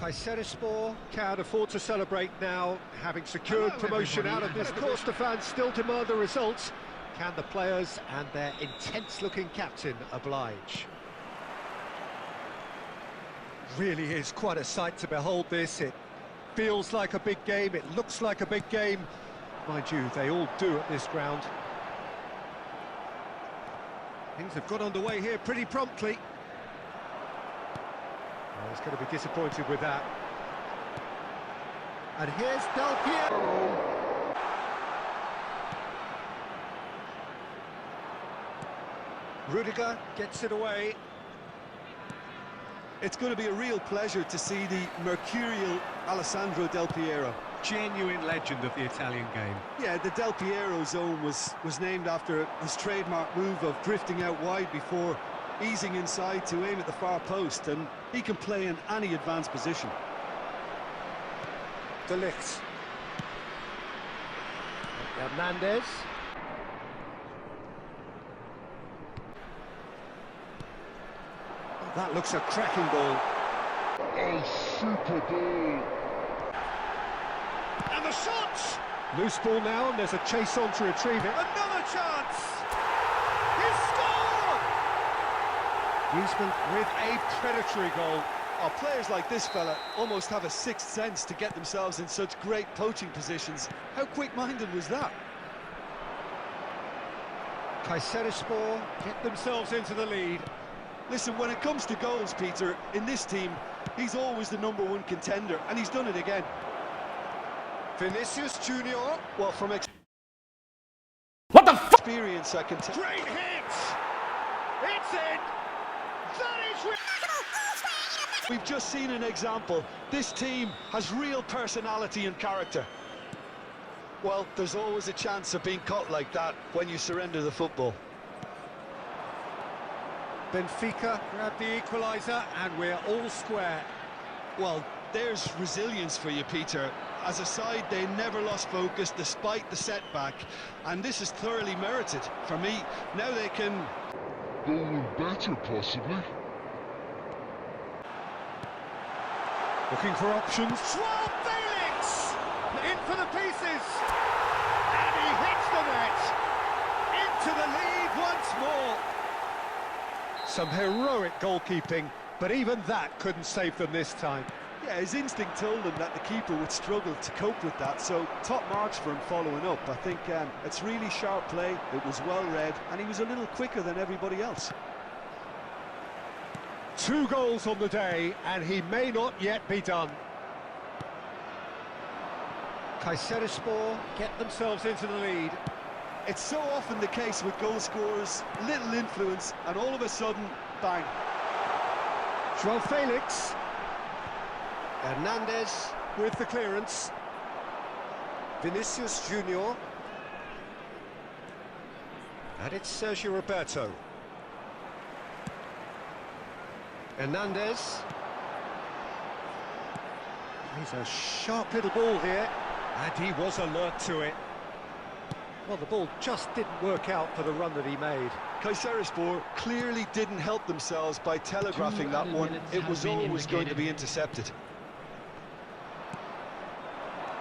Kayserispor can afford to celebrate now, having secured promotion out of this. Of course, the fans still demand the results. Can the players and their intense-looking captain oblige? Really is quite a sight to behold this. It feels like a big game, it looks like a big game. Mind you, they all do at this ground. Things have got underway here pretty promptly. Oh, he's going to be disappointed with that. And here's Del Piero. Rudiger gets it away. It's going to be a real pleasure to see the mercurial Alessandro Del Piero. Genuine legend of the Italian game. Yeah, the Del Piero zone was named after his trademark move of drifting out wide before easing inside to aim at the far post, and he can play in any advanced position. De Ligt. Hernandez. That looks a cracking ball. A super ball. And the shot! Loose ball now, and there's a chase on to retrieve it. Another chance! He's scored! Griezmann with a predatory goal. Oh, players like this fella almost have a sixth sense to get themselves in such great poaching positions. How quick-minded was that? Kayserispor get themselves into the lead. Listen, when it comes to goals, Peter, in this team, he's always the #1 contender, and he's done it again. Vinicius Junior. Well, from What the f***? experience, I can tell. Great hit! It's in! That is... We've just seen an example. This team has real personality and character. Well, there's always a chance of being caught like that when you surrender the football. Benfica grab the equaliser, and we're all square. Well, there's resilience for you, Peter. As a side, they never lost focus despite the setback, and this is thoroughly merited. For me, now they can... Going better, possibly. Looking for options. Joao Felix! In for the pieces! And he hits the net! Into the lead once more! Some heroic goalkeeping, but even that couldn't save them this time. Yeah, his instinct told him that the keeper would struggle to cope with that, so top marks for him following up. I think it's really sharp play, it was well read, and he was a little quicker than everybody else. 2 goals on the day, and he may not yet be done. Kayserispor get themselves into the lead. It's so often the case with goal scorers, little influence, and all of a sudden, bang. Joao Felix. Hernandez with the clearance. Vinicius Junior. And it's Sergio Roberto. Hernandez. He's a sharp little ball here, and he was alert to it. Well, the ball just didn't work out for the run that he made. Kayserispor clearly didn't help themselves by telegraphing that one. It was always going to be intercepted.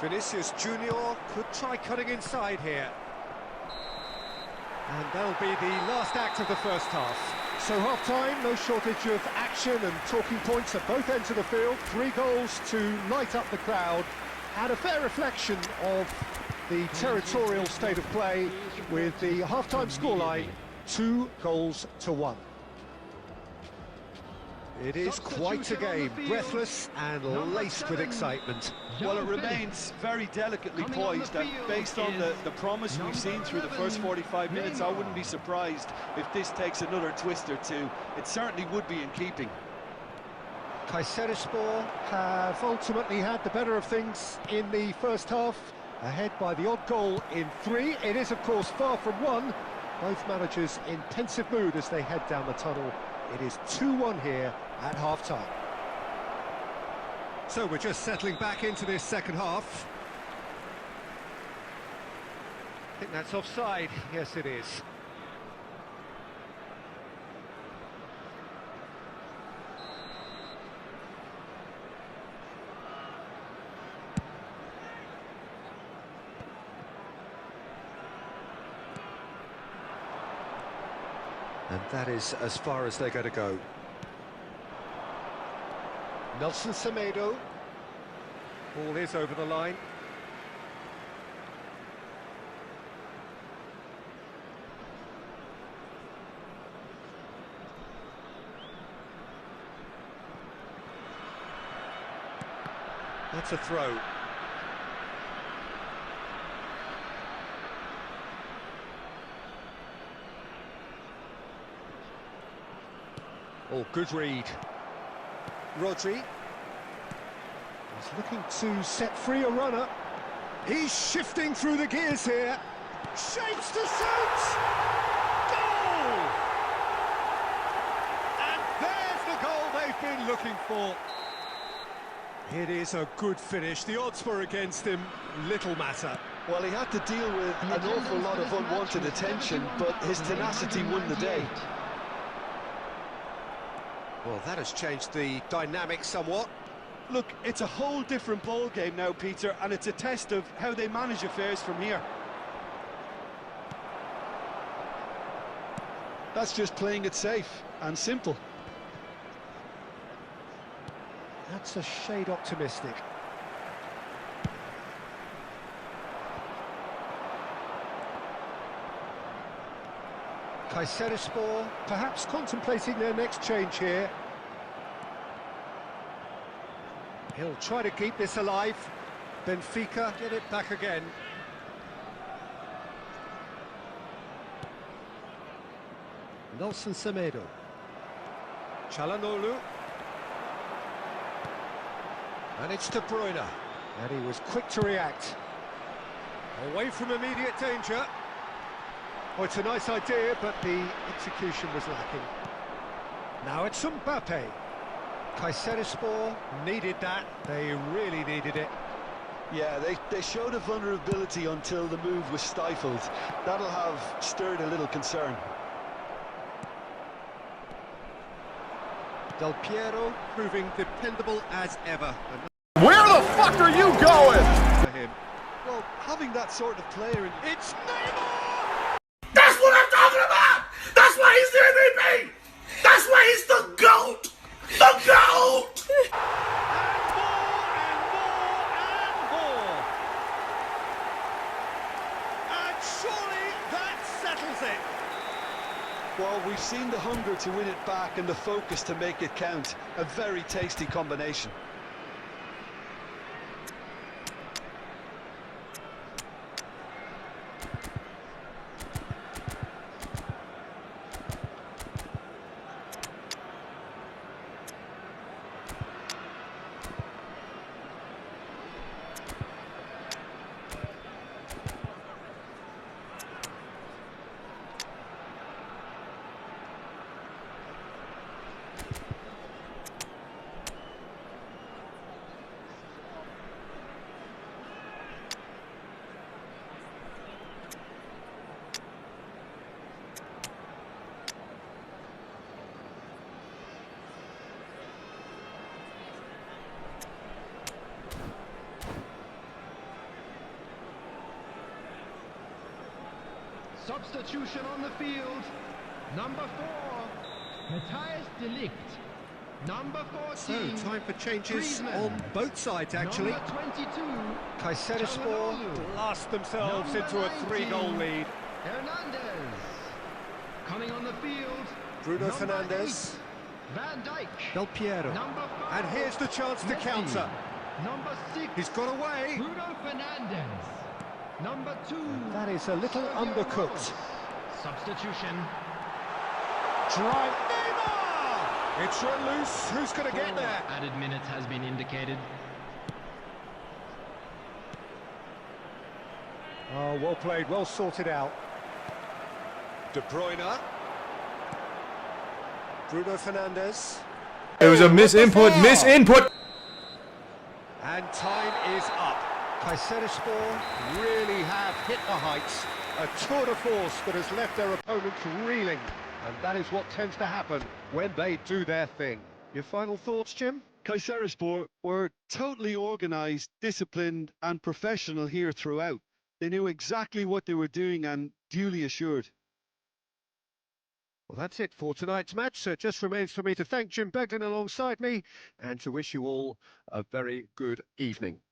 Vinicius Junior could try cutting inside here. And that'll be the last act of the first half. So half-time, no shortage of action and talking points at both ends of the field. 3 goals to light up the crowd, and a fair reflection of the territorial state of play, with the half-time scoreline 2-1. It is quite a game, breathless and laced with excitement. Well, it remains very delicately poised, and based on the promise we've seen through the first 45 minutes, I wouldn't be surprised if this takes another twist or two. It certainly would be in keeping. Kayserispor have ultimately had the better of things in the first half, ahead by the odd goal in 3. It is, of course, far from 1. Both managers in pensive mood as they head down the tunnel. It is 2-1 here at half-time. So we're just settling back into this second half. I think that's offside. Yes, it is. And that is as far as they're going to go. Nelson Semedo. Ball is over the line. That's a throw. Oh, good read. Rodri. He's looking to set free a runner. He's shifting through the gears here. Shapes to shoot! Goal! And there's the goal they've been looking for. It is a good finish. The odds were against him. Little matter. Well, he had to deal with an awful lot of unwanted attention, but his tenacity won the day. Well, that has changed the dynamic somewhat. Look, it's a whole different ball game now, Peter, and it's a test of how they manage affairs from here. That's just playing it safe and simple. That's a shade optimistic. Kayserispor perhaps contemplating their next change here. He'll try to keep this alive. Benfica get it back again. Nelson Semedo. Çalhanoğlu. And it's De Bruyne. And he was quick to react. Away from immediate danger. Oh, it's a nice idea, but the execution was lacking. Now it's Mbappe. Kayserispor needed that. They really needed it. Yeah, they showed a vulnerability until the move was stifled. That'll have stirred a little concern. Del Piero proving dependable as ever. Where the fuck are you going? For him. Well, having that sort of player in... It's Neymar! That's what I'm talking about! That's why he's the MVP! That's why he's the GOAT! The GOAT! And more! And surely that settles it. Well, we've seen the hunger to win it back and the focus to make it count. A very tasty combination. Substitution on the field. Number 4, Matthias de Ligt. Number 14. So, time for changes Griezmann. on both sides, actually. Number 22, Kayserispor Çalhanoğlu. blast themselves Number into a 3-goal 19, lead. Hernandez. Coming on the field. Bruno Number Fernandes. 8, Van Dijk. Del Piero. Number 5, And here's the chance to Messi. counter. Number 6, He's got away. Bruno Fernandes. Number 2, That is a little Sergio undercooked. Ramos. Substitution. Drive. Neymar! It's run loose. Who's going to get there? Added minutes has been indicated. Oh, well played, well sorted out. De Bruyne. Bruno Fernandes. It was a misinput. And time is up. Kayserispor really have hit the heights. A tour de force that has left their opponents reeling. And that is what tends to happen when they do their thing. Your final thoughts, Jim? Kayserispor were totally organised, disciplined and professional here throughout. They knew exactly what they were doing and duly assured. Well, that's it for tonight's match. So it just remains for me to thank Jim Beglin alongside me and to wish you all a very good evening.